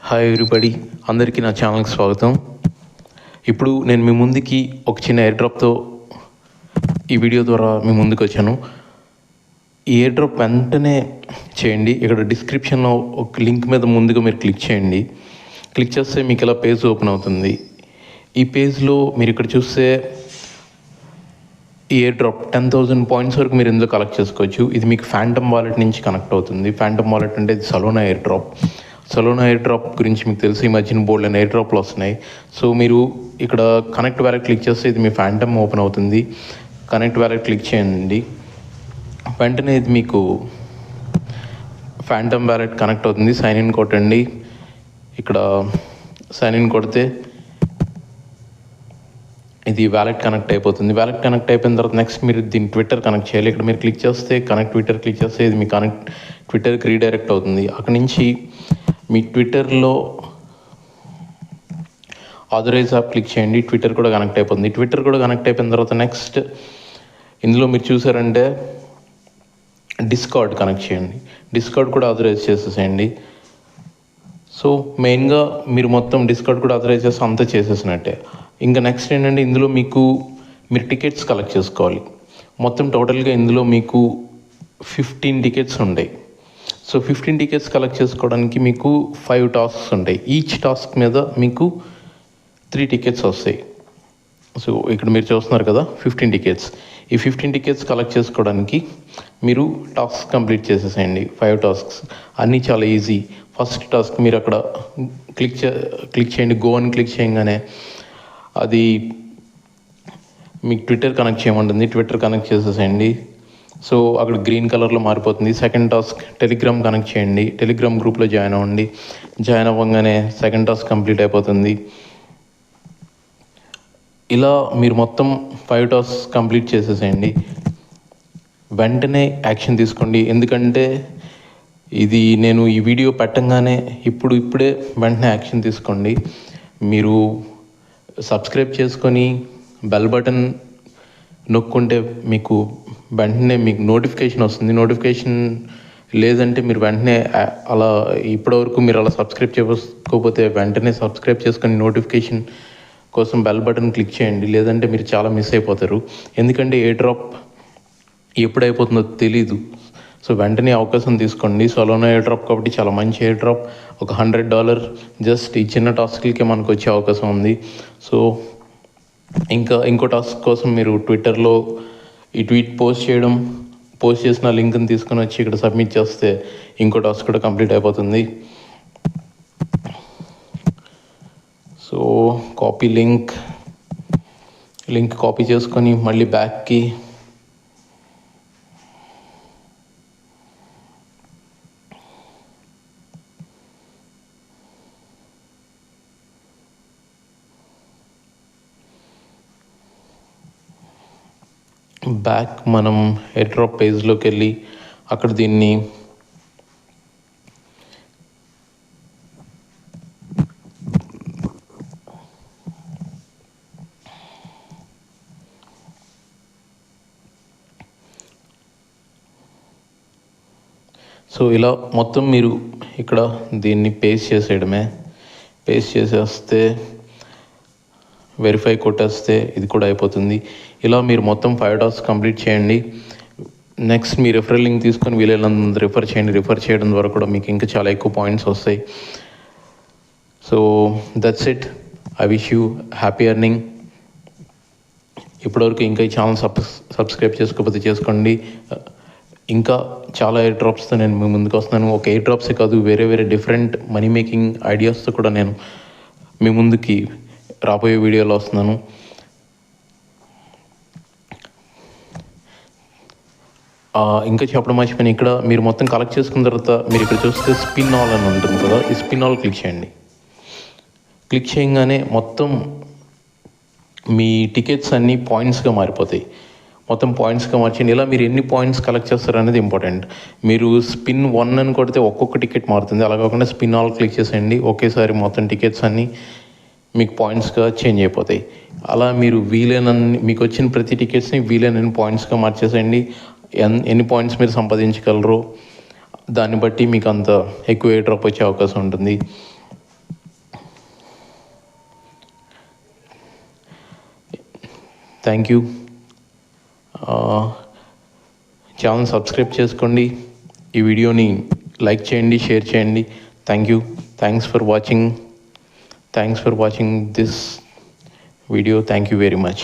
Hi everybody, అందరికీ నా ఛానల్కి స్వాగతం. ఇప్పుడు నేను మీ ముందుకి ఒక చిన్న ఎయిర్ డ్రాప్తో ఈ వీడియో ద్వారా మీ ముందుకు వచ్చాను. ఈ ఎయిర్ డ్రాప్ వెంటనే చేయండి. ఇక్కడ డిస్క్రిప్షన్లో ఒక లింక్ మీద ముందుగా మీరు క్లిక్ చేయండి. క్లిక్ చేస్తే మీకు ఇలా పేజ్ ఓపెన్ అవుతుంది. ఈ పేజ్లో మీరు ఇక్కడ చూస్తే ఈ ఎయిర్ డ్రాప్ 10,000 పాయింట్స్ వరకు మీరు ఇందులో కలెక్ట్ చేసుకోవచ్చు. ఇది మీకు ఫ్యాంటమ్ వాలెట్ నుంచి కనెక్ట్ అవుతుంది. ఫ్యాంటమ్ వాలెట్ అంటే ఇది సలోనా ఎయిర్ డ్రాప్. సలోనా ఎయిర్ డ్రాప్ గురించి మీకు తెలిసి ఈ మధ్యన బోర్డు అని ఎయిర్ డ్రాప్లు వస్తున్నాయి. సో మీరు ఇక్కడ కనెక్ట్ వ్యాలెట్ క్లిక్ చేస్తే ఇది మీ ఫ్యాంటమ్ ఓపెన్ అవుతుంది. కనెక్ట్ వ్యాలెట్ క్లిక్ చేయండి. వెంటనే ఇది మీకు ఫ్యాంటమ్ వ్యాలెట్ కనెక్ట్ అవుతుంది. సైన్ ఇన్ కొట్టండి. ఇక్కడ సైన్ ఇన్ కొడితే ఇది వ్యాలెట్ కనెక్ట్ అయిపోతుంది. వ్యాలెట్ కనెక్ట్ అయిపోయిన తర్వాత నెక్స్ట్ మీరు దీన్ని ట్విట్టర్ కనెక్ట్ చేయాలి. ఇక్కడ మీరు క్లిక్ చేస్తే కనెక్ట్ ట్విట్టర్ క్లిక్ చేస్తే ఇది మీ ట్విట్టర్కి రీడైరెక్ట్ అవుతుంది. అక్కడి నుంచి మీ ట్విట్టర్లో ఆథరైజ్ యాప్ క్లిక్ చేయండి. ట్విట్టర్ కూడా కనెక్ట్ అయిపోతుంది. ట్విట్టర్ కూడా కనెక్ట్ అయిపోయిన తర్వాత నెక్స్ట్ ఇందులో మీరు చూసారంటే డిస్కార్డ్ కనెక్ట్ చేయండి. డిస్కార్డ్ కూడా ఆథరైజ్ చేసేసేయండి. సో మెయిన్గా మీరు మొత్తం డిస్కార్డ్ కూడా ఆథరైజ్ చేస్తే అంతా చేసేసినట్టే. ఇంకా నెక్స్ట్ ఏంటంటే ఇందులో మీరు టికెట్స్ కలెక్ట్ చేసుకోవాలి. మొత్తం టోటల్గా ఇందులో మీకు 15 టికెట్స్ ఉంటాయి. సో 15 టికెట్స్ కలెక్ట్ చేసుకోవడానికి మీకు 5 టాస్క్స్ ఉంటాయి. ఈచ్ టాస్క్ మీద మీకు 3 టికెట్స్ వస్తాయి. సో ఇక్కడ మీరు చూస్తున్నారు కదా 15 టికెట్స్. ఈ 15 టికెట్స్ కలెక్ట్ చేసుకోవడానికి మీరు టాస్క్ కంప్లీట్ చేసేసేయండి. 5 టాస్క్స్ అన్నీ చాలా ఈజీ. ఫస్ట్ టాస్క్ మీరు అక్కడ క్లిక్ చేయండి. గో అని క్లిక్ చేయగానే అది మీకు ట్విట్టర్ కనెక్ట్ చేయమంటుంది. ట్విట్టర్ కనెక్ట్ చేసేసేయండి. సో అక్కడ గ్రీన్ కలర్లో మారిపోతుంది. సెకండ్ టాస్క్ టెలిగ్రామ్ కనెక్ట్ చేయండి. టెలిగ్రామ్ గ్రూప్లో జాయిన్ అవ్వండి. జాయిన్ అవ్వగానే సెకండ్ టాస్క్ కంప్లీట్ అయిపోతుంది. ఇలా మీరు మొత్తం 5 టాస్క్ కంప్లీట్ చేసేసేయండి. వెంటనే యాక్షన్ తీసుకోండి. ఎందుకంటే ఇది నేను ఈ వీడియో పెట్టంగానే ఇప్పుడే వెంటనే యాక్షన్ తీసుకోండి. మీరు సబ్స్క్రైబ్ చేసుకొని బెల్ బటన్ నొక్కుంటే మీకు వెంటనే మీకు నోటిఫికేషన్ వస్తుంది. నోటిఫికేషన్ లేదంటే మీరు వెంటనే అలా ఇప్పటివరకు మీరు అలా సబ్స్క్రైబ్ చేసుకోకపోతే వెంటనే సబ్స్క్రైబ్ చేసుకొని నోటిఫికేషన్ కోసం బెల్ బటన్ క్లిక్ చేయండి. లేదంటే మీరు చాలా మిస్ అయిపోతారు. ఎందుకంటే ఏ డ్రాప్ ఎప్పుడైపోతుందో తెలీదు. సో వెంటనే అవకాశం తీసుకోండి. సలోనా ఎయిర్ డ్రాప్ కాబట్టి చాలా మంచి ఎయిర్ డ్రాప్. ఒక $100 జస్ట్ ఈ చిన్న టాస్క్లకే మనకు వచ్చే అవకాశం ఉంది. సో ఇంకో టాస్క్ కోసం మీరు ట్విట్టర్లో ఈ ట్వీట్ పోస్ట్ చేసిన లింక్ని తీసుకొని వచ్చి ఇక్కడ సబ్మిట్ చేస్తే ఇంకో టాస్క్ కూడా కంప్లీట్ అయిపోతుంది. సో కాపీ లింక్ కాపీ చేసుకొని మళ్ళీ బ్యాక్ మనం ఎయిర్ డ్రాప్ పేజ్లోకి వెళ్ళి అక్కడ దీన్ని సో ఇలా మొత్తం మీరు ఇక్కడ దీన్ని పేస్ట్ చేసేయడమే. పేస్ట్ చేసేస్తే వెరిఫై కొట్టేస్తే ఇది కూడా అయిపోతుంది. ఇలా మీరు మొత్తం 5 టాస్క్ కంప్లీట్ చేయండి. నెక్స్ట్ మీ రిఫరల్ లింక్ తీసుకొని వీలైనంత రిఫర్ చేయండి. రిఫర్ చేయడం ద్వారా కూడా మీకు ఇంకా చాలా ఎక్కువ పాయింట్స్ వస్తాయి. So that's it. I wish you happy earning. ఇప్పటివరకు ఇంకా ఈ ఛానల్ సబ్స్క్రైబ్ చేసుకోకపోతే చేసుకోండి. ఇంకా చాలా ఎయిర్ డ్రాప్స్తో నేను మీ ముందుకు వస్తున్నాను. ఒక ఎయిర్ డ్రాప్సే కాదు, వేరే డిఫరెంట్ మనీ మేకింగ్ ఐడియాస్తో కూడా నేను మీ ముందుకి రాబోయే వీడియోలో వస్తున్నాను. ఇంకా చెప్పడం మర్చిపోయిన, ఇక్కడ మీరు మొత్తం కలెక్ట్ చేసుకున్న తర్వాత మీరు ఇక్కడ చూస్తే స్పిన్ ఆల్ అని ఉంటుంది కదా, ఈ స్పిన్ ఆల్ క్లిక్ చేయండి. క్లిక్ చేయగానే మొత్తం మీ టికెట్స్ అన్నీ పాయింట్స్గా మారిపోతాయి. మొత్తం పాయింట్స్గా మార్చండి. ఇలా మీరు ఎన్ని పాయింట్స్ కలెక్ట్ చేస్తారు అనేది ఇంపార్టెంట్. మీరు స్పిన్ 1 అని కొడితే ఒక్కొక్క టికెట్ మారుతుంది. అలా కాకుండా స్పిన్ ఆల్ క్లిక్ చేసేయండి. ఒకేసారి మొత్తం టికెట్స్ అన్నీ మీకు పాయింట్స్గా చేంజ్ అయిపోతాయి. అలా మీరు మీకు వచ్చిన ప్రతి టికెట్స్ని వీలైనన్ని పాయింట్స్గా మార్చేసేయండి. ఎన్ని పాయింట్స్ మీరు సంపాదించగలరో దాన్ని బట్టి మీకు అంత ఎక్కువ ఎయిర్ డ్రాప్ వచ్చే అవకాశం ఉంటుంది. Thank you. ఛానల్ సబ్స్క్రైబ్ చేసుకోండి, ఈ వీడియోని లైక్ చేయండి, షేర్ చేయండి. Thank you. Thanks for watching this video. Thank you very much.